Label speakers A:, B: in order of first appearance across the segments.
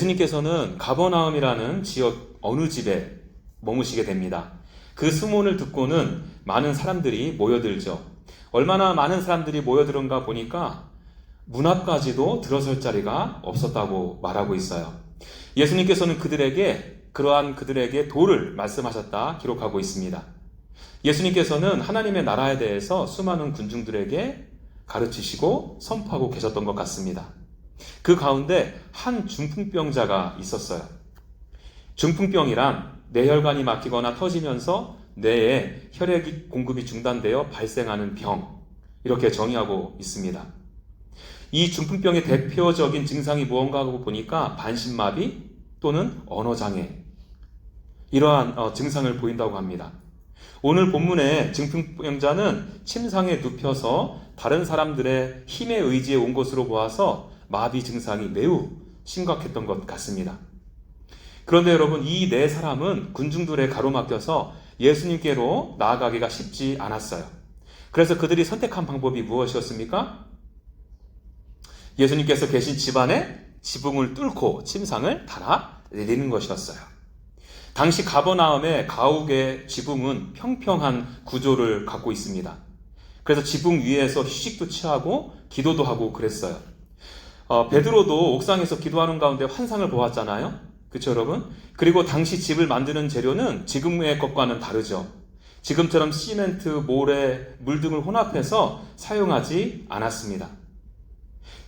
A: 예수님께서는 가버나움이라는 지역 어느 집에 머무시게 됩니다. 그 수문을 듣고는 많은 사람들이 모여들죠. 얼마나 많은 사람들이 모여들은가 보니까 문 앞까지도 들어설 자리가 없었다고 말하고 있어요. 예수님께서는 그들에게 도를 말씀하셨다 기록하고 있습니다. 예수님께서는 하나님의 나라에 대해서 수많은 군중들에게 가르치시고 선포하고 계셨던 것 같습니다. 그 가운데 한 중풍병자가 있었어요. 중풍병이란 뇌혈관이 막히거나 터지면서 뇌에 혈액 공급이 중단되어 발생하는 병, 이렇게 정의하고 있습니다. 이 중풍병의 대표적인 증상이 무언가 하고 보니까 반신마비 또는 언어장애, 이러한 증상을 보인다고 합니다. 오늘 본문의 중풍병자는 침상에 눕혀서 다른 사람들의 힘에 의지해 온 것으로 보아서 마비 증상이 매우 심각했던 것 같습니다. 그런데 여러분, 이 네 사람은 군중들에 가로막혀서 예수님께로 나아가기가 쉽지 않았어요. 그래서 그들이 선택한 방법이 무엇이었습니까? 예수님께서 계신 집안에 지붕을 뚫고 침상을 달아 내리는 것이었어요. 당시 가버나움의 가옥의 지붕은 평평한 구조를 갖고 있습니다. 그래서 지붕 위에서 휴식도 취하고 기도도 하고 그랬어요. 베드로도 옥상에서 기도하는 가운데 환상을 보았잖아요. 그렇죠, 여러분? 그리고 당시 집을 만드는 재료는 지금의 것과는 다르죠. 지금처럼 시멘트, 모래, 물 등을 혼합해서 사용하지 않았습니다.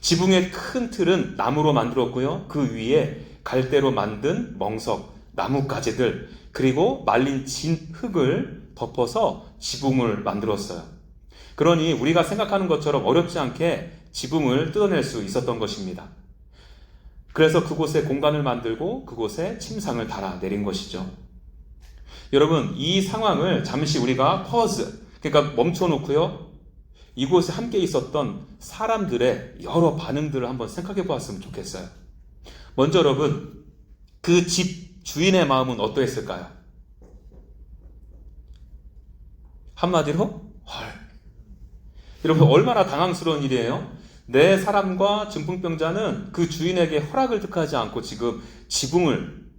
A: 지붕의 큰 틀은 나무로 만들었고요. 그 위에 갈대로 만든 멍석, 나뭇가지들, 그리고 말린 진 흙을 덮어서 지붕을 만들었어요. 그러니 우리가 생각하는 것처럼 어렵지 않게 지붕을 뜯어낼 수 있었던 것입니다. 그래서 그곳에 공간을 만들고 그곳에 침상을 달아 내린 것이죠. 여러분, 이 상황을 잠시 우리가 그러니까 멈춰놓고요, 이곳에 함께 있었던 사람들의 여러 반응들을 한번 생각해 보았으면 좋겠어요. 먼저 여러분, 그 집 주인의 마음은 어떠했을까요? 한마디로 여러분, 얼마나 당황스러운 일이에요? 네 사람과 중풍병자는 그 주인에게 허락을 득하지 않고 지금 지붕을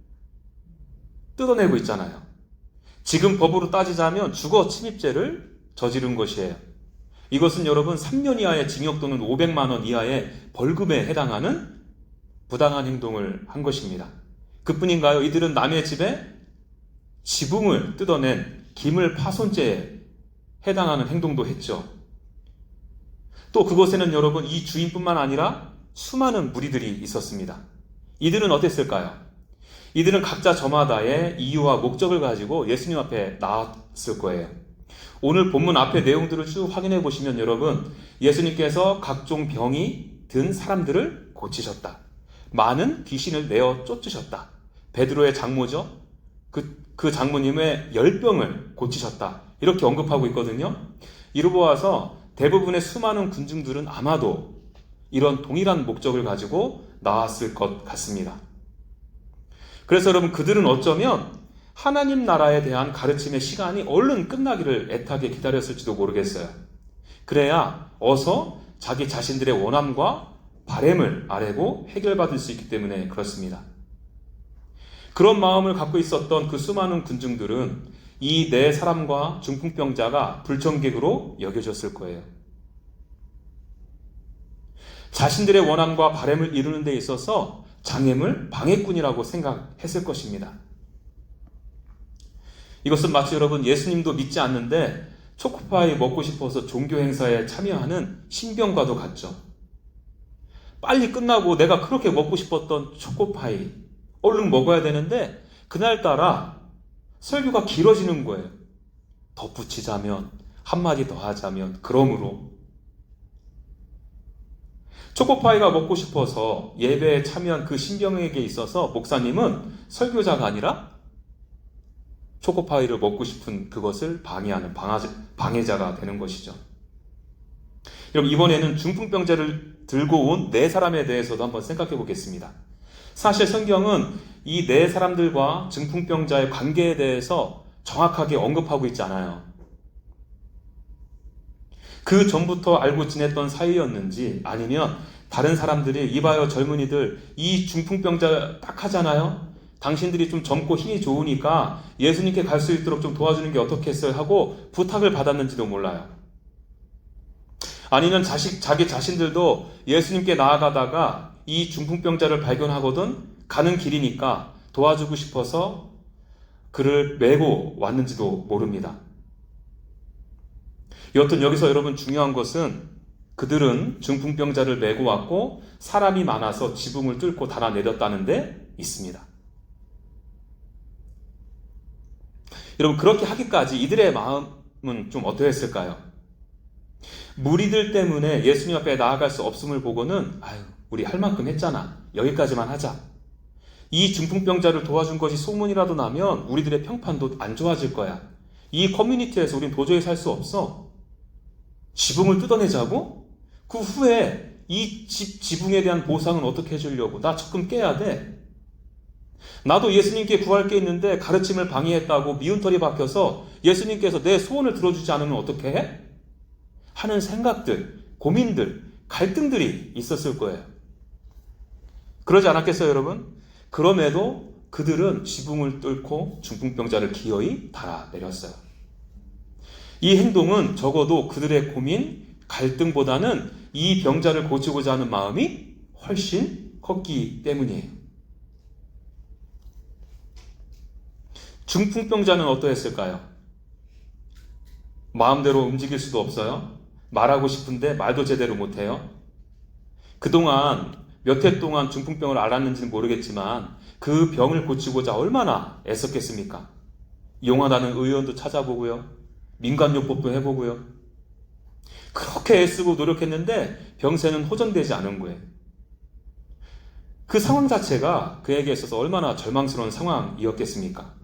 A: 뜯어내고 있잖아요. 지금 법으로 따지자면 주거 침입죄를 저지른 것이에요. 이것은 여러분 3년 이하의 징역 또는 500만 원 이하의 벌금에 해당하는 부당한 행동을 한 것입니다. 그뿐인가요? 이들은 남의 집에 지붕을 뜯어낸 기물 파손죄에 해당하는 행동도 했죠. 또 그곳에는 여러분, 이 주인뿐만 아니라 수많은 무리들이 있었습니다. 이들은 어땠을까요? 이들은 각자 저마다의 이유와 목적을 가지고 예수님 앞에 나왔을 거예요. 오늘 본문 앞에 내용들을 쭉 확인해 보시면 여러분, 예수님께서 각종 병이 든 사람들을 고치셨다. 많은 귀신을 내어 쫓으셨다. 베드로의 장모죠. 그 장모님의 열병을 고치셨다. 이렇게 언급하고 있거든요. 이로 보아서 대부분의 수많은 군중들은 아마도 이런 동일한 목적을 가지고 나왔을 것 같습니다. 그래서 여러분, 그들은 어쩌면 하나님 나라에 대한 가르침의 시간이 얼른 끝나기를 애타게 기다렸을지도 모르겠어요. 그래야 어서 자기 자신들의 원함과 바램을 아뢰고 해결받을 수 있기 때문에 그렇습니다. 그런 마음을 갖고 있었던 그 수많은 군중들은 이 네 사람과 중풍병자가 불청객으로 여겨졌을 거예요. 자신들의 원함과 바램을 이루는 데 있어서 장애물, 방해꾼이라고 생각했을 것입니다. 이것은 마치 여러분, 예수님도 믿지 않는데 초코파이 먹고 싶어서 종교 행사에 참여하는 신병과도 같죠. 빨리 끝나고 내가 그렇게 먹고 싶었던 초코파이 얼른 먹어야 되는데 그날따라 설교가 길어지는 거예요. 덧붙이자면, 한마디 더 하자면, 그러므로 초코파이가 먹고 싶어서 예배에 참여한 그 신병에게 있어서 목사님은 설교자가 아니라 초코파이를 먹고 싶은 그것을 방해하는 방해자가 되는 것이죠. 여러분, 이번에는 중풍병자를 들고 온 네 사람에 대해서도 한번 생각해 보겠습니다. 사실 성경은 이 네 사람들과 중풍병자의 관계에 대해서 정확하게 언급하고 있지 않아요. 그 전부터 알고 지냈던 사이였는지 아니면 다른 사람들이 이봐요 젊은이들 이 중풍병자 딱 하잖아요. 당신들이 좀 젊고 힘이 좋으니까 예수님께 갈 수 있도록 좀 도와주는 게 어떻겠어요 하고 부탁을 받았는지도 몰라요. 아니면 자기 자신들도 예수님께 나아가다가 이 중풍병자를 발견하거든 가는 길이니까 도와주고 싶어서 그를 메고 왔는지도 모릅니다. 여튼 여기서 여러분 중요한 것은 그들은 중풍병자를 메고 왔고 사람이 많아서 지붕을 뚫고 달아내렸다는 데 있습니다. 여러분 그렇게 하기까지 이들의 마음은 좀 어떠했을까요? 무리들 때문에 예수님 앞에 나아갈 수 없음을 보고는 우리 할 만큼 했잖아. 여기까지만 하자. 이 중풍병자를 도와준 것이 소문이라도 나면 우리들의 평판도 안 좋아질 거야. 이 커뮤니티에서 우린 도저히 살 수 없어. 지붕을 뜯어내자고? 그 후에 이 지붕에 대한 보상은 어떻게 해주려고? 나 적금 깨야 돼. 나도 예수님께 구할 게 있는데 가르침을 방해했다고 미운털이 박혀서 예수님께서 내 소원을 들어주지 않으면 어떻게 해? 하는 생각들, 고민들, 갈등들이 있었을 거예요. 그러지 않았겠어요, 여러분? 그럼에도 그들은 지붕을 뚫고 중풍병자를 기어이 달아내렸어요. 이 행동은 적어도 그들의 고민, 갈등보다는 이 병자를 고치고자 하는 마음이 훨씬 컸기 때문이에요. 중풍병자는 어떠했을까요? 마음대로 움직일 수도 없어요. 말하고 싶은데 말도 제대로 못해요. 그동안 몇 해 동안 중풍병을 앓았는지는 모르겠지만 그 병을 고치고자 얼마나 애썼겠습니까? 용하다는 의원도 찾아보고요. 민간요법도 해보고요. 그렇게 애쓰고 노력했는데 병세는 호전되지 않은 거예요. 그 상황 자체가 그에게 있어서 얼마나 절망스러운 상황이었겠습니까?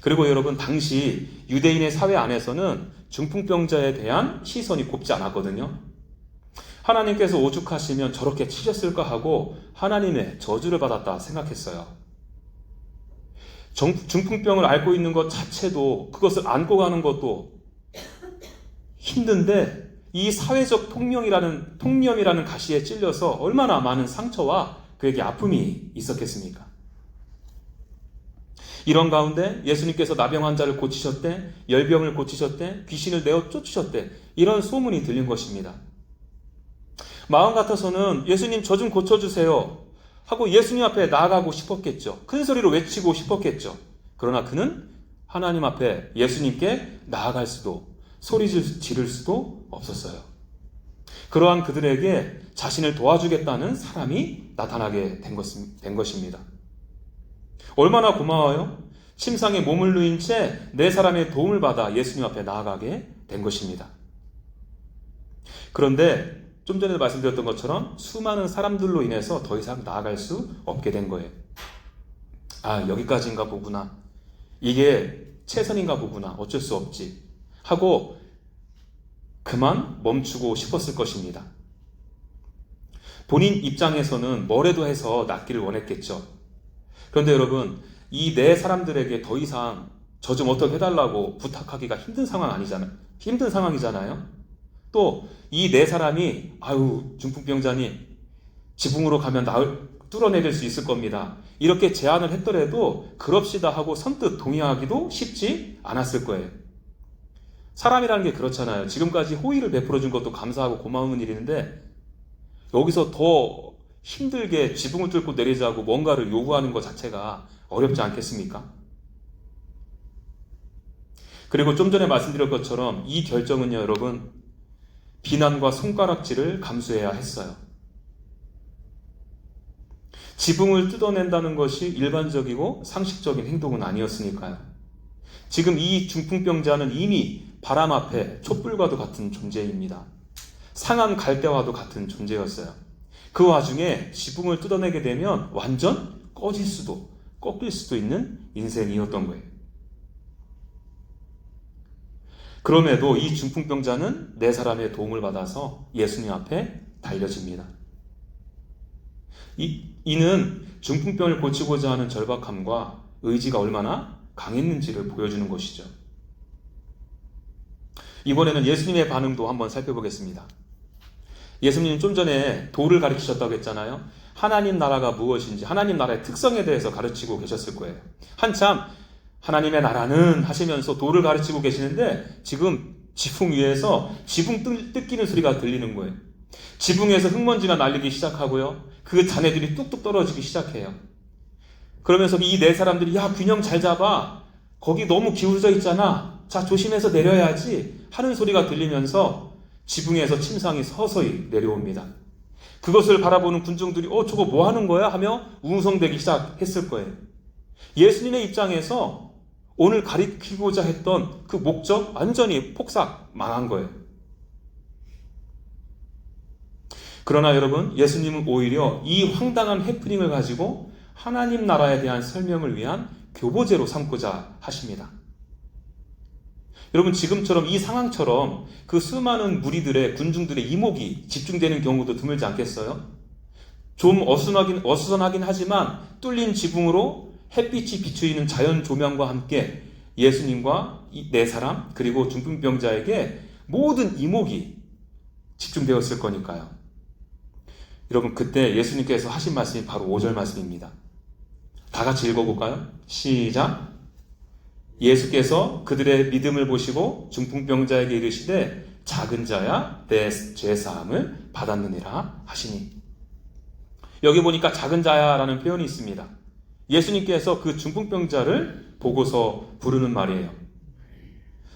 A: 그리고 여러분 당시 유대인의 사회 안에서는 중풍병자에 대한 시선이 곱지 않았거든요. 하나님께서 오죽하시면 저렇게 치셨을까 하고 하나님의 저주를 받았다 생각했어요. 중풍병을 앓고 있는 것 자체도 그것을 안고 가는 것도 힘든데 이 사회적 통념이라는 가시에 찔려서 얼마나 많은 상처와 그에게 아픔이 있었겠습니까? 이런 가운데 예수님께서 나병 환자를 고치셨대, 열병을 고치셨대, 귀신을 내어 쫓으셨대 이런 소문이 들린 것입니다. 마음 같아서는 예수님 저 좀 고쳐주세요 하고 예수님 앞에 나아가고 싶었겠죠. 큰 소리로 외치고 싶었겠죠. 그러나 그는 하나님 앞에 예수님께 나아갈 수도 소리 지를 수도 없었어요. 그러한 그들에게 자신을 도와주겠다는 사람이 나타나게 된 것입니다. 얼마나 고마워요? 침상에 몸을 누인 채 네 사람의 도움을 받아 예수님 앞에 나아가게 된 것입니다. 그런데 좀 전에 말씀드렸던 것처럼 수많은 사람들로 인해서 더 이상 나아갈 수 없게 된 거예요. 여기까지인가 보구나. 이게 최선인가 보구나. 어쩔 수 없지. 하고 그만 멈추고 싶었을 것입니다. 본인 입장에서는 뭐라도 해서 낫기를 원했겠죠. 그런데 여러분, 이 네 사람들에게 더 이상 저 좀 어떻게 해달라고 부탁하기가 힘든 상황이잖아요. 또 이 네 사람이 중풍병자님 지붕으로 가면 뚫어내릴 수 있을 겁니다. 이렇게 제안을 했더라도 그럽시다 하고 선뜻 동의하기도 쉽지 않았을 거예요. 사람이라는 게 그렇잖아요. 지금까지 호의를 베풀어 준 것도 감사하고 고마운 일인데 여기서 더 힘들게 지붕을 뚫고 내리자고 뭔가를 요구하는 것 자체가 어렵지 않겠습니까? 그리고 좀 전에 말씀드린 것처럼 이 결정은요, 여러분, 비난과 손가락질을 감수해야 했어요. 지붕을 뜯어낸다는 것이 일반적이고 상식적인 행동은 아니었으니까요. 지금 이 중풍병자는 이미 바람 앞에 촛불과도 같은 존재입니다. 상한 갈대와도 같은 존재였어요. 그 와중에 지붕을 뜯어내게 되면 완전 꺼질 수도 꺾일 수도 있는 인생이었던 거예요. 그럼에도 이 중풍병자는 네 사람의 도움을 받아서 예수님 앞에 달려집니다. 이는 중풍병을 고치고자 하는 절박함과 의지가 얼마나 강했는지를 보여주는 것이죠. 이번에는 예수님의 반응도 한번 살펴보겠습니다. 예수님 좀 전에 도를 가르치셨다고 했잖아요. 하나님 나라가 무엇인지, 하나님 나라의 특성에 대해서 가르치고 계셨을 거예요. 한참 하나님의 나라는 하시면서 도를 가르치고 계시는데 지금 지붕 위에서 지붕 뜯기는 소리가 들리는 거예요. 지붕에서 흙먼지가 날리기 시작하고요. 그 잔해들이 뚝뚝 떨어지기 시작해요. 그러면서 이 네 사람들이 야 균형 잘 잡아. 거기 너무 기울어져 있잖아. 자 조심해서 내려야지 하는 소리가 들리면서 지붕에서 침상이 서서히 내려옵니다. 그것을 바라보는 군중들이 저거 뭐 하는 거야? 하며 웅성대기 시작했을 거예요. 예수님의 입장에서 오늘 가리키고자 했던 그 목적 완전히 폭삭 망한 거예요. 그러나 여러분, 예수님은 오히려 이 황당한 해프닝을 가지고 하나님 나라에 대한 설명을 위한 교보제로 삼고자 하십니다. 여러분, 지금처럼 이 상황처럼 그 수많은 무리들의 군중들의 이목이 집중되는 경우도 드물지 않겠어요? 좀 어수선하긴 하지만 뚫린 지붕으로 햇빛이 비추이는 자연 조명과 함께 예수님과 이 네 사람 그리고 중풍병자에게 모든 이목이 집중되었을 거니까요. 여러분, 그때 예수님께서 하신 말씀이 바로 5절 말씀입니다. 다 같이 읽어볼까요? 시작. 예수께서 그들의 믿음을 보시고 중풍병자에게 이르시되 작은 자야 내 죄사함을 받았느니라 하시니. 여기 보니까 작은 자야라는 표현이 있습니다. 예수님께서 그 중풍병자를 보고서 부르는 말이에요.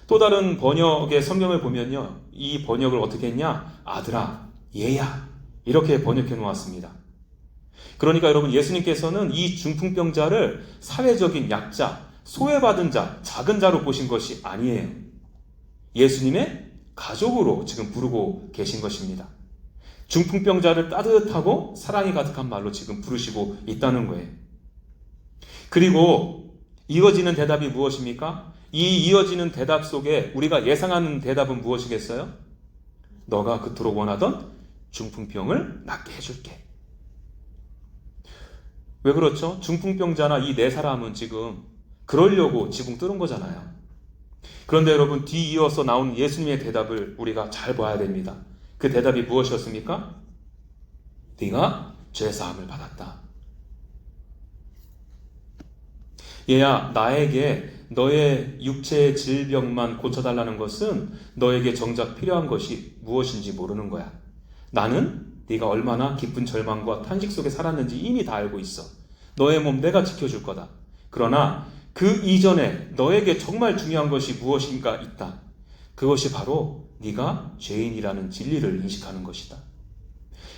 A: 또 다른 번역의 성경을 보면요, 이 번역을 어떻게 했냐? 아들아, 얘야, 이렇게 번역해 놓았습니다. 그러니까 여러분, 예수님께서는 이 중풍병자를 사회적인 약자, 소외받은 자, 작은 자로 보신 것이 아니에요. 예수님의 가족으로 지금 부르고 계신 것입니다. 중풍병자를 따뜻하고 사랑이 가득한 말로 지금 부르시고 있다는 거예요. 그리고 이어지는 대답이 무엇입니까? 이 이어지는 대답 속에 우리가 예상하는 대답은 무엇이겠어요? 너가 그토록 원하던 중풍병을 낫게 해줄게. 왜 그렇죠? 중풍병자나 이 네 사람은 지금 그러려고 지붕 뚫은 거잖아요. 그런데 여러분, 뒤이어서 나온 예수님의 대답을 우리가 잘 봐야 됩니다. 그 대답이 무엇이었습니까? 네가 죄사함을 받았다. 얘야, 나에게 너의 육체의 질병만 고쳐달라는 것은 너에게 정작 필요한 것이 무엇인지 모르는 거야. 나는 네가 얼마나 깊은 절망과 탄식 속에 살았는지 이미 다 알고 있어. 너의 몸 내가 지켜줄 거다. 그러나 그 이전에 너에게 정말 중요한 것이 무엇인가 있다. 그것이 바로 네가 죄인이라는 진리를 인식하는 것이다.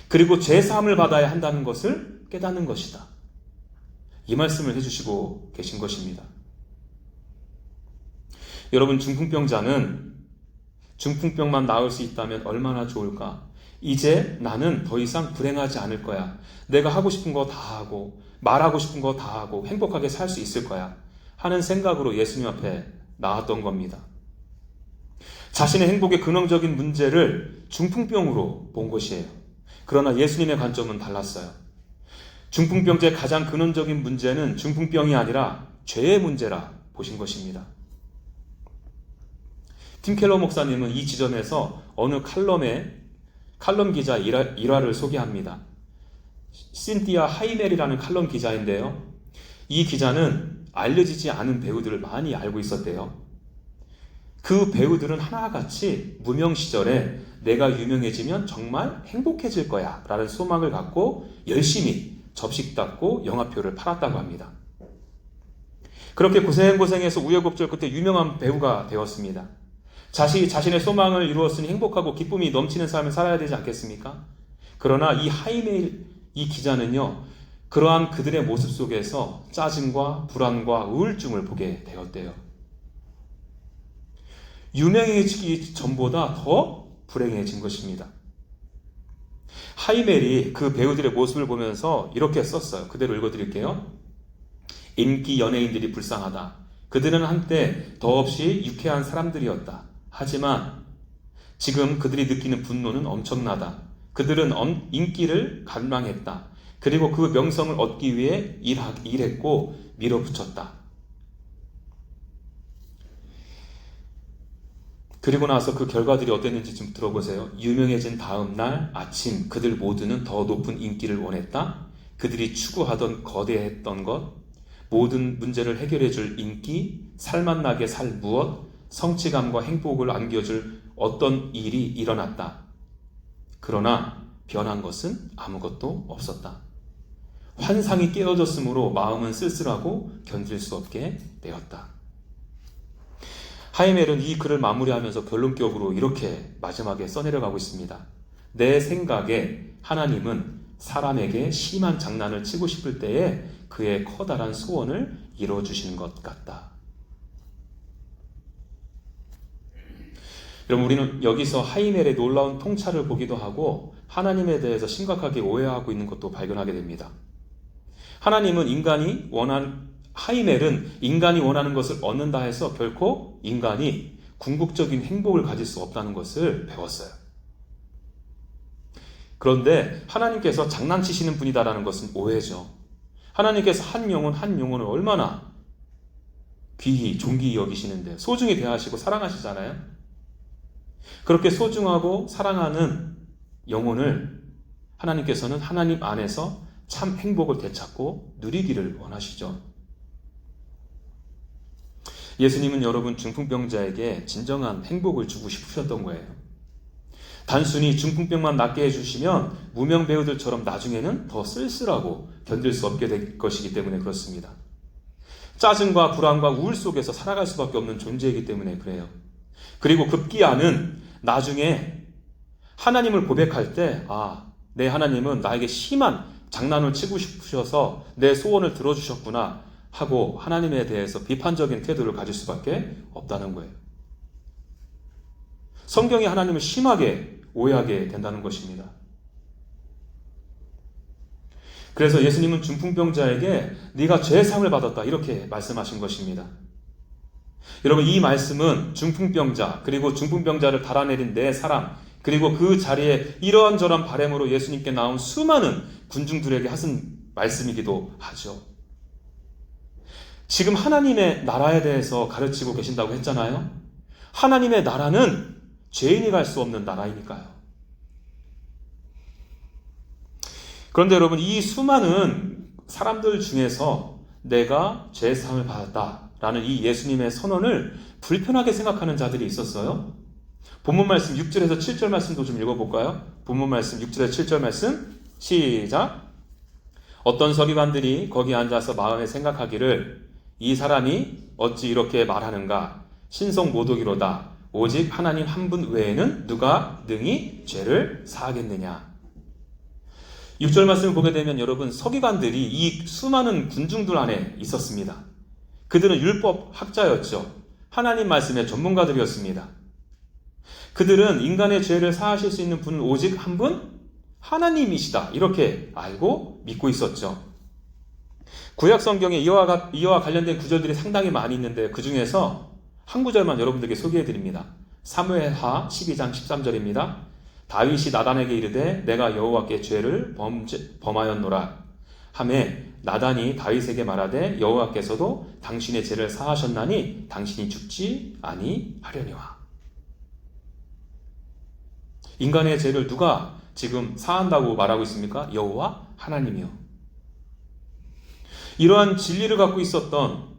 A: 그리고 죄사함을 받아야 한다는 것을 깨닫는 것이다. 이 말씀을 해주시고 계신 것입니다. 여러분, 중풍병자는 중풍병만 나을 수 있다면 얼마나 좋을까? 이제 나는 더 이상 불행하지 않을 거야. 내가 하고 싶은 거 다 하고 말하고 싶은 거 다 하고 행복하게 살 수 있을 거야 하는 생각으로 예수님 앞에 나왔던 겁니다. 자신의 행복의 근원적인 문제를 중풍병으로 본 것이에요. 그러나 예수님의 관점은 달랐어요. 중풍병자의 가장 근원적인 문제는 중풍병이 아니라 죄의 문제라 보신 것입니다. 팀 켈러 목사님은 이 지점에서 어느 칼럼 기자 일화를 소개합니다. 신티아 하이멜이라는 칼럼 기자인데요. 이 기자는 알려지지 않은 배우들을 많이 알고 있었대요. 그 배우들은 하나같이 무명 시절에 내가 유명해지면 정말 행복해질 거야 라는 소망을 갖고 열심히 접식 닦고 영화표를 팔았다고 합니다. 그렇게 고생해서 우여곡절 끝에 유명한 배우가 되었습니다. 자신의 소망을 이루었으니 행복하고 기쁨이 넘치는 삶을 살아야 되지 않겠습니까? 그러나 이 기자는요, 그러한 그들의 모습 속에서 짜증과 불안과 우울증을 보게 되었대요. 유명해지기 전보다 더 불행해진 것입니다. 하이멜이 그 배우들의 모습을 보면서 이렇게 썼어요. 그대로 읽어드릴게요. 인기 연예인들이 불쌍하다. 그들은 한때 더없이 유쾌한 사람들이었다. 하지만 지금 그들이 느끼는 분노는 엄청나다. 그들은 인기를 갈망했다. 그리고 그 명성을 얻기 위해 일했고 밀어붙였다. 그리고 나서 그 결과들이 어땠는지 좀 들어보세요. 유명해진 다음 날 아침 그들 모두는 더 높은 인기를 원했다. 그들이 추구하던 거대했던 것, 모든 문제를 해결해 줄 인기, 살맛나게 살 무엇, 성취감과 행복을 안겨줄 어떤 일이 일어났다. 그러나 변한 것은 아무것도 없었다. 환상이 깨어졌으므로 마음은 쓸쓸하고 견딜 수 없게 되었다. 하이멜은 이 글을 마무리하면서 결론격으로 이렇게 마지막에 써내려가고 있습니다. 내 생각에 하나님은 사람에게 심한 장난을 치고 싶을 때에 그의 커다란 소원을 이루어주시는 것 같다. 여러분, 우리는 여기서 하이멜의 놀라운 통찰을 보기도 하고 하나님에 대해서 심각하게 오해하고 있는 것도 발견하게 됩니다. 하이멜은 인간이 원하는 것을 얻는다 해서 결코 인간이 궁극적인 행복을 가질 수 없다는 것을 배웠어요. 그런데 하나님께서 장난치시는 분이다라는 것은 오해죠. 하나님께서 한 영혼을 얼마나 귀히 존귀히 여기시는데 소중히 대하시고 사랑하시잖아요. 그렇게 소중하고 사랑하는 영혼을 하나님께서는 하나님 안에서 참 행복을 되찾고 누리기를 원하시죠. 예수님은 여러분 중풍병자에게 진정한 행복을 주고 싶으셨던 거예요. 단순히 중풍병만 낫게 해주시면 무명 배우들처럼 나중에는 더 쓸쓸하고 견딜 수 없게 될 것이기 때문에 그렇습니다. 짜증과 불안과 우울 속에서 살아갈 수밖에 없는 존재이기 때문에 그래요. 그리고 급기야는 나중에 하나님을 고백할 때 내 하나님은 나에게 심한 장난을 치고 싶으셔서 내 소원을 들어주셨구나 하고 하나님에 대해서 비판적인 태도를 가질 수밖에 없다는 거예요. 성경이 하나님을 심하게 오해하게 된다는 것입니다. 그래서 예수님은 중풍병자에게 네가 죄상을 받았다 이렇게 말씀하신 것입니다. 여러분, 이 말씀은 중풍병자 그리고 중풍병자를 달아내린 네 사람 그리고 그 자리에 이러한저러한 바람으로 예수님께 나온 수많은 군중들에게 하신 말씀이기도 하죠. 지금 하나님의 나라에 대해서 가르치고 계신다고 했잖아요. 하나님의 나라는 죄인이 갈 수 없는 나라이니까요. 그런데 여러분, 이 수많은 사람들 중에서 내가 죄사함을 받았다라는 이 예수님의 선언을 불편하게 생각하는 자들이 있었어요. 본문 말씀 6절에서 7절 말씀도 좀 읽어볼까요? 본문 말씀 6절에서 7절 말씀 시작. 어떤 서기관들이 거기 앉아서 마음에 생각하기를 이 사람이 어찌 이렇게 말하는가? 신성모독이로다. 오직 하나님 한 분 외에는 누가 능히 죄를 사하겠느냐? 6절 말씀을 보게 되면 여러분, 서기관들이 이 수많은 군중들 안에 있었습니다. 그들은 율법 학자였죠. 하나님 말씀의 전문가들이었습니다. 그들은 인간의 죄를 사하실 수 있는 분은 오직 한 분? 하나님이시다. 이렇게 알고 믿고 있었죠. 구약 성경에 이와 관련된 구절들이 상당히 많이 있는데 그 중에서 한 구절만 여러분들에게 소개해 드립니다. 사무엘하 12장 13절입니다. 다윗이 나단에게 이르되 내가 여호와께 죄를 범하였노라 하매 나단이 다윗에게 말하되 여호와께서도 당신의 죄를 사하셨나니 당신이 죽지 아니하려니와. 인간의 죄를 누가 지금 사한다고 말하고 있습니까? 여호와 하나님이요. 이러한 진리를 갖고 있었던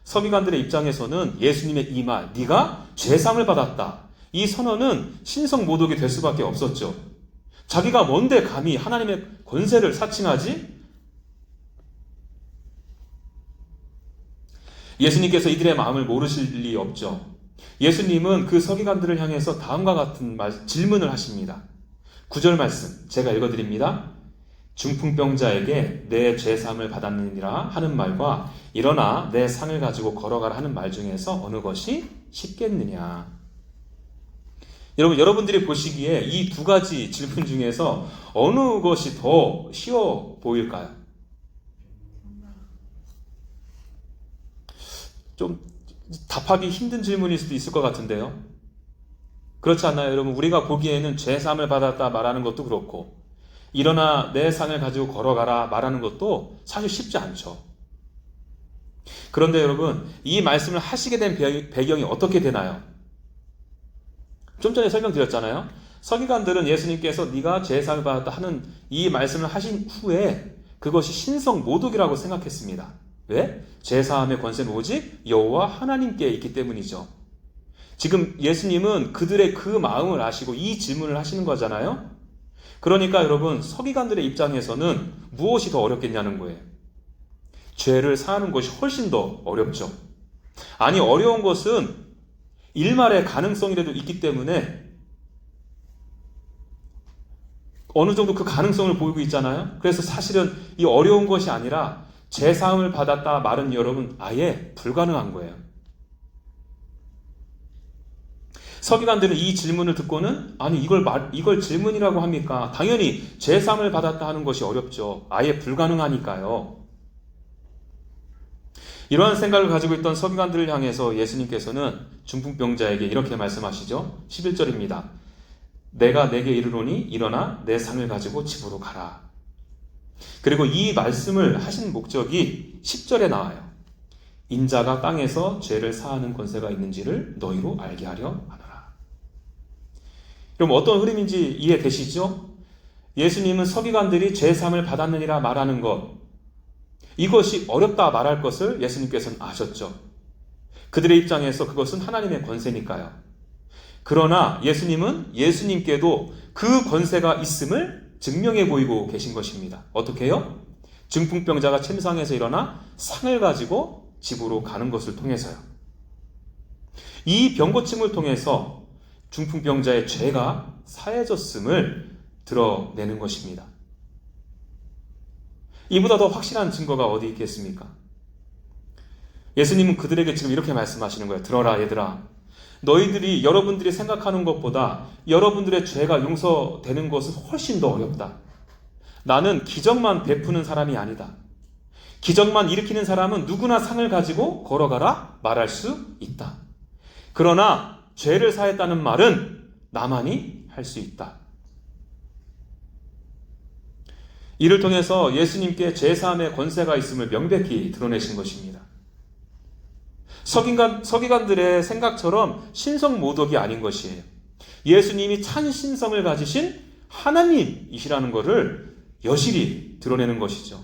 A: 서기관들의 입장에서는 예수님의 이 말, 네가 죄상을 받았다. 이 선언은 신성모독이 될 수밖에 없었죠. 자기가 뭔데 감히 하나님의 권세를 사칭하지? 예수님께서 이들의 마음을 모르실 리 없죠. 예수님은 그 서기관들을 향해서 다음과 같은 질문을 하십니다. 9절 말씀 제가 읽어드립니다. 중풍병자에게 내 죄사함을 받았느니라 하는 말과 일어나 내 상을 가지고 걸어가라 하는 말 중에서 어느 것이 쉽겠느냐? 여러분들이 보시기에 이 두 가지 질문 중에서 어느 것이 더 쉬워 보일까요? 좀 답하기 힘든 질문일 수도 있을 것 같은데요. 그렇지 않나요, 여러분? 우리가 보기에는 죄사함을 받았다 말하는 것도 그렇고 일어나 내 상을 가지고 걸어가라 말하는 것도 사실 쉽지 않죠. 그런데 여러분, 이 말씀을 하시게 된 배경이 어떻게 되나요? 좀 전에 설명드렸잖아요. 서기관들은 예수님께서 네가 죄사함을 받았다 하는 이 말씀을 하신 후에 그것이 신성 모독이라고 생각했습니다. 왜? 죄사함의 권세는 오직 여호와 하나님께 있기 때문이죠. 지금 예수님은 그들의 그 마음을 아시고 이 질문을 하시는 거잖아요. 그러니까 여러분, 서기관들의 입장에서는 무엇이 더 어렵겠냐는 거예요. 죄를 사하는 것이 훨씬 더 어렵죠. 아니, 어려운 것은 일말의 가능성이라도 있기 때문에 어느 정도 그 가능성을 보이고 있잖아요. 그래서 사실은 이 어려운 것이 아니라 죄사함을 받았다 말은 여러분 아예 불가능한 거예요. 서기관들은 이 질문을 듣고는 아니 이걸 질문이라고 합니까? 당연히 죄사함을 받았다 하는 것이 어렵죠. 아예 불가능하니까요. 이러한 생각을 가지고 있던 서기관들을 향해서 예수님께서는 중풍병자에게 이렇게 말씀하시죠. 11절입니다. 내가 내게 이르노니 일어나 내 상을 가지고 집으로 가라. 그리고 이 말씀을 하신 목적이 10절에 나와요. 인자가 땅에서 죄를 사하는 권세가 있는지를 너희로 알게 하려 하노라. 그럼 어떤 흐름인지 이해되시죠? 예수님은 서기관들이 죄사함을 받았느니라 말하는 것, 이것이 어렵다 말할 것을 예수님께서는 아셨죠. 그들의 입장에서 그것은 하나님의 권세니까요. 그러나 예수님은 예수님께도 그 권세가 있음을 증명해 보이고 계신 것입니다. 어떻게 해요? 중풍병자가 침상에서 일어나 상을 가지고 집으로 가는 것을 통해서요. 이 병고침을 통해서 중풍병자의 죄가 사해졌음을 드러내는 것입니다. 이보다 더 확실한 증거가 어디 있겠습니까? 예수님은 그들에게 지금 이렇게 말씀하시는 거예요. 들어라 얘들아. 너희들이 여러분들이 생각하는 것보다 여러분들의 죄가 용서되는 것은 훨씬 더 어렵다. 나는 기적만 베푸는 사람이 아니다. 기적만 일으키는 사람은 누구나 상을 가지고 걸어가라 말할 수 있다. 그러나 죄를 사했다는 말은 나만이 할 수 있다. 이를 통해서 예수님께 죄사함의 권세가 있음을 명백히 드러내신 것입니다. 서기관들의 생각처럼 신성 모독이 아닌 것이에요. 예수님이 찬 신성을 가지신 하나님이시라는 것을 여실히 드러내는 것이죠.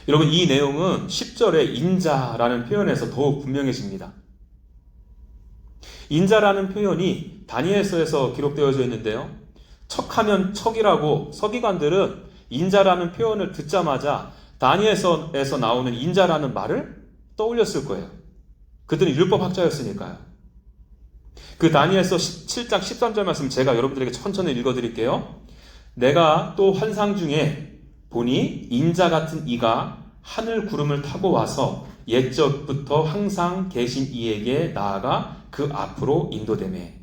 A: 여러분, 이 내용은 10절의 인자라는 표현에서 더욱 분명해집니다. 인자라는 표현이 다니엘서에서 기록되어져 있는데요. 척하면 척이라고 서기관들은 인자라는 표현을 듣자마자 다니엘서에서 나오는 인자라는 말을 떠올렸을 거예요. 그들은 율법학자였으니까요. 그 다니엘서 7장 13절 말씀 제가 여러분들에게 천천히 읽어드릴게요. 내가 또 환상 중에 보니 인자 같은 이가 하늘 구름을 타고 와서 옛적부터 항상 계신 이에게 나아가 그 앞으로 인도되매.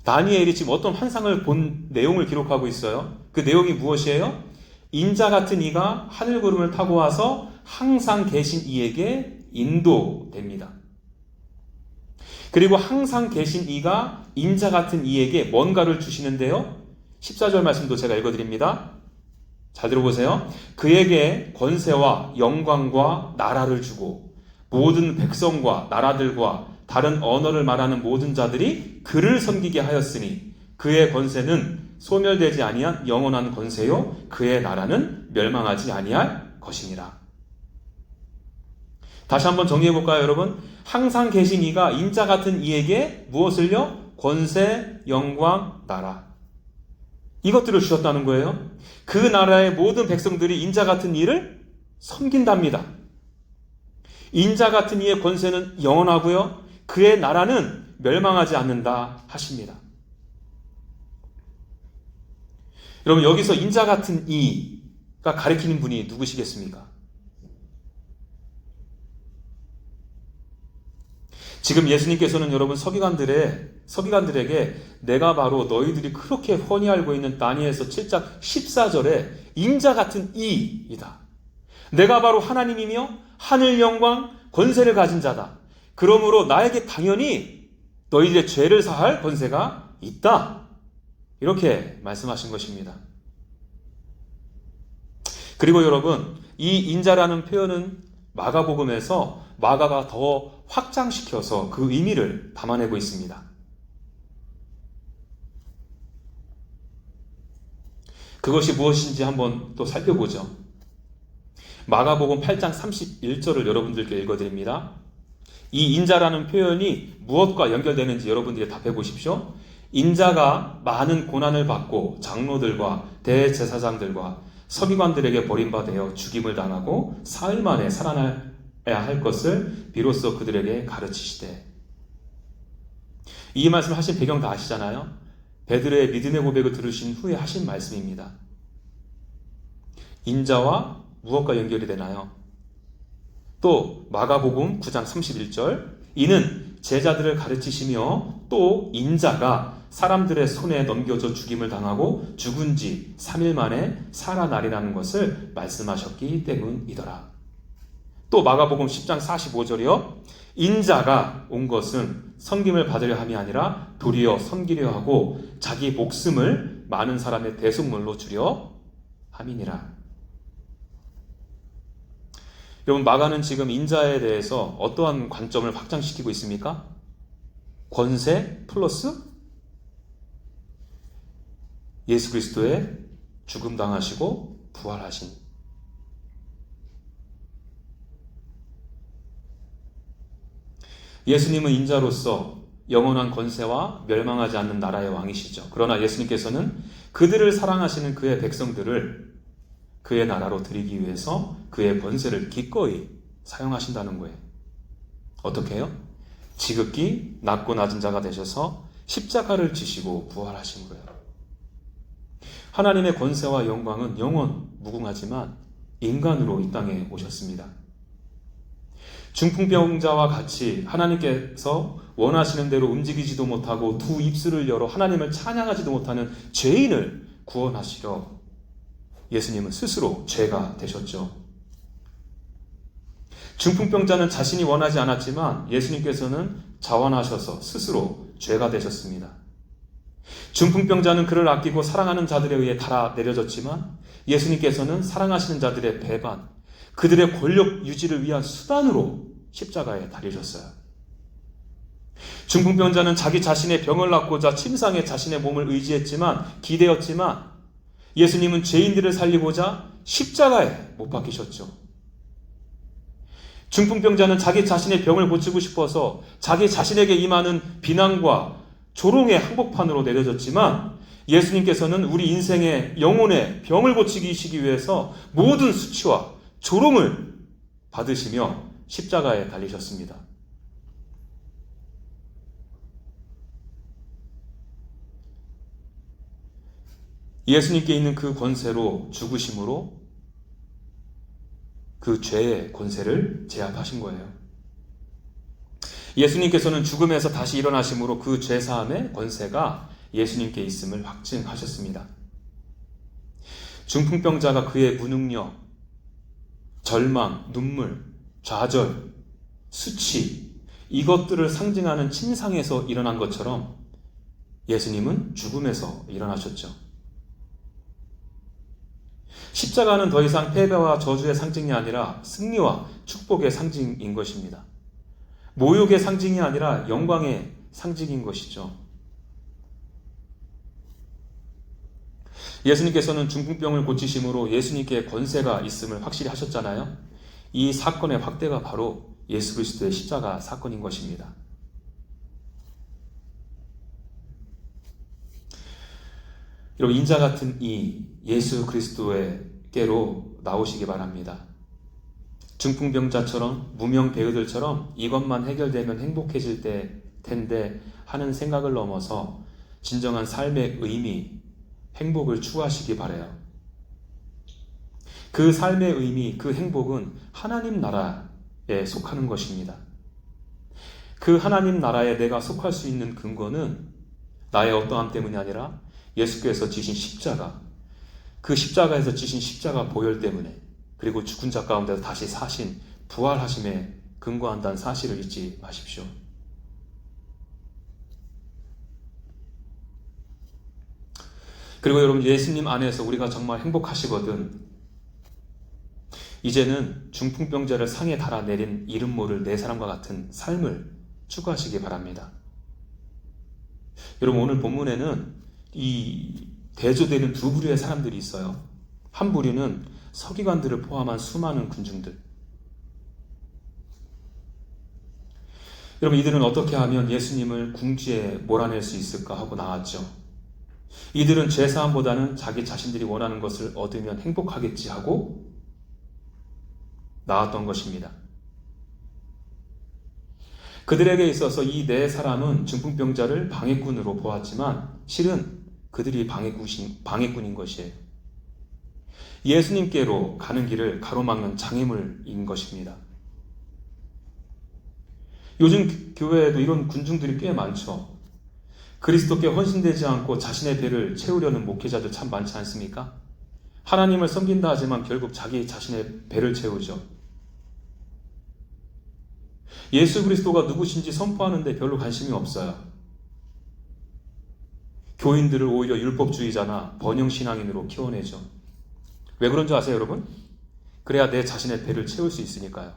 A: 다니엘이 지금 어떤 환상을 본 내용을 기록하고 있어요. 그 내용이 무엇이에요? 인자 같은 이가 하늘 구름을 타고 와서 항상 계신 이에게 인도됩니다. 그리고 항상 계신 이가 인자 같은 이에게 뭔가를 주시는데요. 14절 말씀도 제가 읽어드립니다. 잘 들어보세요. 그에게 권세와 영광과 나라를 주고 모든 백성과 나라들과 다른 언어를 말하는 모든 자들이 그를 섬기게 하였으니 그의 권세는 소멸되지 아니한 영원한 권세요 그의 나라는 멸망하지 아니할 것이니라. 다시 한번 정리해 볼까요, 여러분? 항상 계신 이가 인자 같은 이에게 무엇을요? 권세, 영광, 나라. 이것들을 주셨다는 거예요. 그 나라의 모든 백성들이 인자 같은 이를 섬긴답니다. 인자 같은 이의 권세는 영원하고요. 그의 나라는 멸망하지 않는다 하십니다. 여러분, 여기서 인자 같은 이가 가리키는 분이 누구시겠습니까? 지금 예수님께서는 여러분 서기관들에게 내가 바로 너희들이 그렇게 훤히 알고 있는 다니엘서 7장 14절에 인자 같은 이이다. 내가 바로 하나님이며 하늘 영광 권세를 가진 자다. 그러므로 나에게 당연히 너희들의 죄를 사할 권세가 있다. 이렇게 말씀하신 것입니다. 그리고 여러분, 이 인자라는 표현은 마가복음에서 마가가 더 확장시켜서 그 의미를 담아내고 있습니다. 그것이 무엇인지 한번 또 살펴보죠. 마가복음 8장 31절을 여러분들께 읽어드립니다. 이 인자라는 표현이 무엇과 연결되는지 여러분들이 답해 보십시오. 인자가 많은 고난을 받고 장로들과 대제사장들과 서기관들에게 버림받아 죽임을 당하고 사흘 만에 살아나야 할 것을 비로소 그들에게 가르치시되. 이 말씀 하신 배경 다 아시잖아요. 베드로의 믿음의 고백을 들으신 후에 하신 말씀입니다. 인자와 무엇과 연결이 되나요? 또 마가복음 9장 31절, 이는 제자들을 가르치시며 또 인자가 사람들의 손에 넘겨져 죽임을 당하고 죽은 지 3일 만에 살아나리라는 것을 말씀하셨기 때문이더라. 또 마가복음 10장 45절이요. 인자가 온 것은 섬김을 받으려 함이 아니라 도리어 섬기려 하고 자기 목숨을 많은 사람의 대속물로 주려 함이니라. 여러분, 마가는 지금 인자에 대해서 어떠한 관점을 확장시키고 있습니까? 권세 플러스 예수 그리스도의 죽음 당하시고 부활하신. 예수님은 인자로서 영원한 권세와 멸망하지 않는 나라의 왕이시죠. 그러나 예수님께서는 그들을 사랑하시는 그의 백성들을 그의 나라로 드리기 위해서 그의 권세를 기꺼이 사용하신다는 거예요. 어떻게 해요? 지극히 낮고 낮은 자가 되셔서 십자가를 지시고 부활하심으로요. 하나님의 권세와 영광은 영원 무궁하지만 인간으로 이 땅에 오셨습니다. 중풍병자와 같이 하나님께서 원하시는 대로 움직이지도 못하고 두 입술을 열어 하나님을 찬양하지도 못하는 죄인을 구원하시려 예수님은 스스로 죄가 되셨죠. 중풍병자는 자신이 원하지 않았지만 예수님께서는 자원하셔서 스스로 죄가 되셨습니다. 중풍병자는 그를 아끼고 사랑하는 자들에 의해 달아 내려졌지만 예수님께서는 사랑하시는 자들의 배반, 그들의 권력 유지를 위한 수단으로 십자가에 달리셨어요. 중풍병자는 자기 자신의 병을 낫고자 침상에 자신의 몸을 의지했지만 기대었지만 예수님은 죄인들을 살리고자 십자가에 못 박히셨죠. 중풍병자는 자기 자신의 병을 고치고 싶어서 자기 자신에게 임하는 비난과 조롱의 항복판으로 내려졌지만 예수님께서는 우리 인생의 영혼의 병을 고치시기 위해서 모든 수치와 조롱을 받으시며 십자가에 달리셨습니다. 예수님께 있는 그 권세로 죽으심으로 그 죄의 권세를 제압하신 거예요. 예수님께서는 죽음에서 다시 일어나심으로 그 죄사함의 권세가 예수님께 있음을 확증하셨습니다. 중풍병자가 그의 무능력, 절망, 눈물, 좌절, 수치, 이것들을 상징하는 침상에서 일어난 것처럼 예수님은 죽음에서 일어나셨죠. 십자가는 더 이상 패배와 저주의 상징이 아니라 승리와 축복의 상징인 것입니다. 모욕의 상징이 아니라 영광의 상징인 것이죠. 예수님께서는 중풍병을 고치심으로 예수님께 권세가 있음을 확실히 하셨잖아요. 이 사건의 확대가 바로 예수 그리스도의 십자가 사건인 것입니다. 여러분, 인자 같은 이 예수 그리스도께로 나오시기 바랍니다. 중풍병자처럼 무명 배우들처럼 이것만 해결되면 행복해질 텐데 하는 생각을 넘어서 진정한 삶의 의미, 행복을 추구하시기 바라요. 그 삶의 의미, 그 행복은 하나님 나라에 속하는 것입니다. 그 하나님 나라에 내가 속할 수 있는 근거는 나의 어떠함 때문이 아니라 예수께서 지신 십자가, 그 십자가에서 지신 십자가 보혈 때문에, 그리고 죽은 자 가운데서 다시 사신 부활하심에 근거한다는 사실을 잊지 마십시오. 그리고 여러분, 예수님 안에서 우리가 정말 행복하시거든 이제는 중풍병자를 상에 달아내린 이름 모를 네 사람과 같은 삶을 추구하시기 바랍니다. 여러분, 오늘 본문에는 이 대조되는 두 부류의 사람들이 있어요. 한 부류는 서기관들을 포함한 수많은 군중들. 여러분, 이들은 어떻게 하면 예수님을 궁지에 몰아낼 수 있을까 하고 나왔죠. 이들은 죄사함보다는 자기 자신들이 원하는 것을 얻으면 행복하겠지 하고 나왔던 것입니다. 그들에게 있어서 이 네 사람은 중풍병자를 방해꾼으로 보았지만 실은 그들이 방해꾼인 것이에요. 예수님께로 가는 길을 가로막는 장애물인 것입니다. 요즘 교회에도 이런 군중들이 꽤 많죠. 그리스도께 헌신되지 않고 자신의 배를 채우려는 목회자들 참 많지 않습니까? 하나님을 섬긴다 하지만 결국 자기 자신의 배를 채우죠. 예수 그리스도가 누구신지 선포하는데 별로 관심이 없어요. 교인들을 오히려 율법주의자나 번영신앙인으로 키워내죠. 왜 그런 줄 아세요, 여러분? 그래야 내 자신의 배를 채울 수 있으니까요.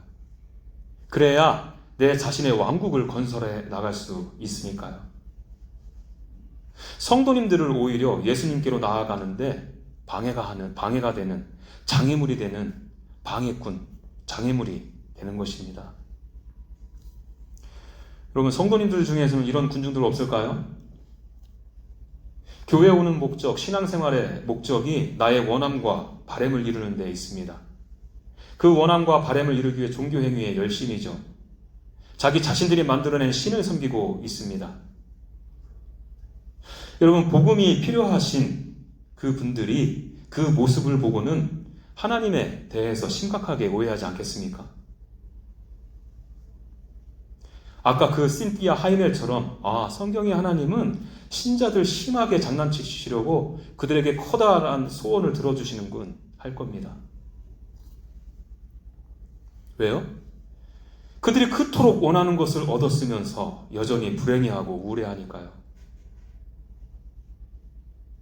A: 그래야 내 자신의 왕국을 건설해 나갈 수 있으니까요. 성도님들을 오히려 예수님께로 나아가는데 방해가 되는, 장애물이 되는 방해꾼, 장애물이 되는 것입니다. 여러분, 성도님들 중에서는 이런 군중들 없을까요? 교회 오는 목적, 신앙생활의 목적이 나의 원함과 바램을 이루는 데 있습니다. 그 원함과 바램을 이루기 위해 종교행위에 열심이죠. 자기 자신들이 만들어낸 신을 섬기고 있습니다. 여러분, 복음이 필요하신 그 분들이 그 모습을 보고는 하나님에 대해서 심각하게 오해하지 않겠습니까? 아까 그 신티아 하이멜처럼 성경의 하나님은 신자들 심하게 장난치시려고 그들에게 커다란 소원을 들어주시는군 할 겁니다. 왜요? 그들이 그토록 원하는 것을 얻었으면서 여전히 불행해하고 우울해하니까요.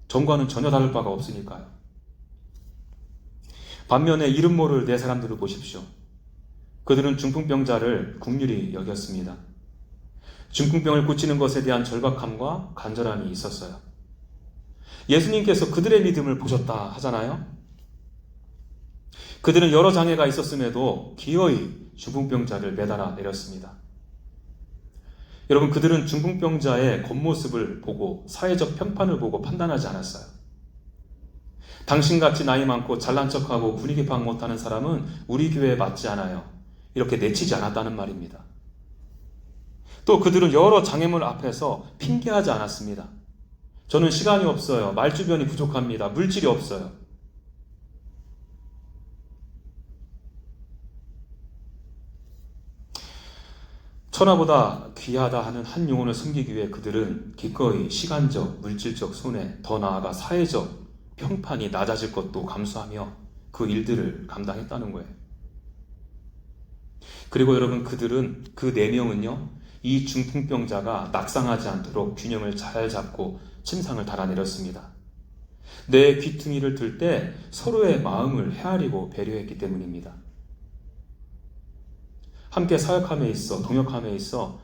A: 전과는 전혀 다를 바가 없으니까요. 반면에 이름 모를 네 사람들을 보십시오. 그들은 중풍병자를 긍휼히 여겼습니다. 중풍병을 고치는 것에 대한 절박함과 간절함이 있었어요. 예수님께서 그들의 믿음을 보셨다 하잖아요. 그들은 여러 장애가 있었음에도 기어이 중풍병자를 매달아 내렸습니다. 여러분, 그들은 중풍병자의 겉모습을 보고 사회적 평판을 보고 판단하지 않았어요. 당신같이 나이 많고 잘난 척하고 분위기 파악 못하는 사람은 우리 교회에 맞지 않아요. 이렇게 내치지 않았다는 말입니다. 또 그들은 여러 장애물 앞에서 핑계하지 않았습니다. 저는 시간이 없어요. 말주변이 부족합니다. 물질이 없어요. 천하보다 귀하다 하는 한 영혼을 섬기기 위해 그들은 기꺼이 시간적, 물질적 손해, 더 나아가 사회적 평판이 낮아질 것도 감수하며 그 일들을 감당했다는 거예요. 그리고 여러분, 그들은 그 네 명은요, 이 중풍병자가 낙상하지 않도록 균형을 잘 잡고 침상을 달아내렸습니다. 내 귀퉁이를 들 때 서로의 마음을 헤아리고 배려했기 때문입니다. 함께 사역함에 있어, 동역함에 있어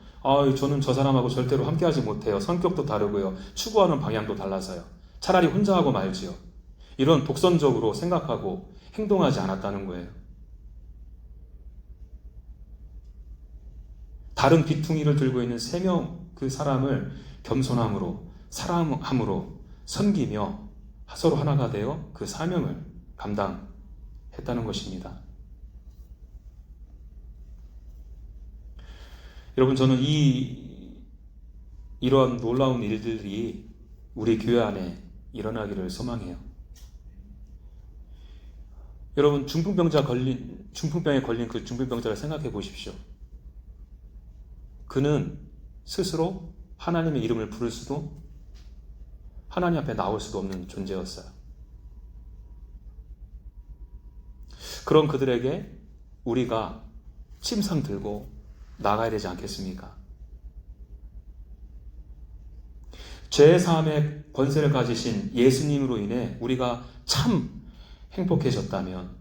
A: 저는 저 사람하고 절대로 함께하지 못해요. 성격도 다르고요. 추구하는 방향도 달라서요. 차라리 혼자 하고 말지요. 이런 독선적으로 생각하고 행동하지 않았다는 거예요. 다른 귀퉁이를 들고 있는 세 명 그 사람을 겸손함으로, 사랑함으로 섬기며 서로 하나가 되어 그 사명을 감당했다는 것입니다. 여러분, 저는 이러한 놀라운 일들이 우리 교회 안에 일어나기를 소망해요. 여러분, 중풍병에 걸린 그 중풍병자를 생각해 보십시오. 그는 스스로 하나님의 이름을 부를 수도, 하나님 앞에 나올 수도 없는 존재였어요. 그런 그들에게 우리가 침상 들고 나가야 되지 않겠습니까? 죄사함의 권세를 가지신 예수님으로 인해 우리가 참 행복해졌다면,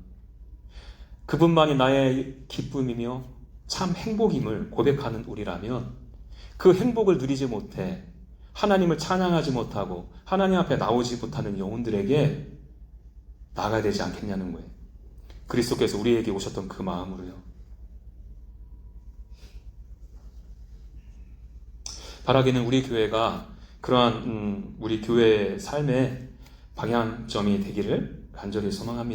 A: 그분만이 나의 기쁨이며 참 행복임을 고백하는 우리라면 그 행복을 누리지 못해 하나님을 찬양하지 못하고 하나님 앞에 나오지 못하는 영혼들에게 나가야 되지 않겠냐는 거예요. 그리스도께서 우리에게 오셨던 그 마음으로요. 바라기는 우리 교회가 그러한 우리 교회의 삶의 방향점이 되기를 간절히 소망합니다.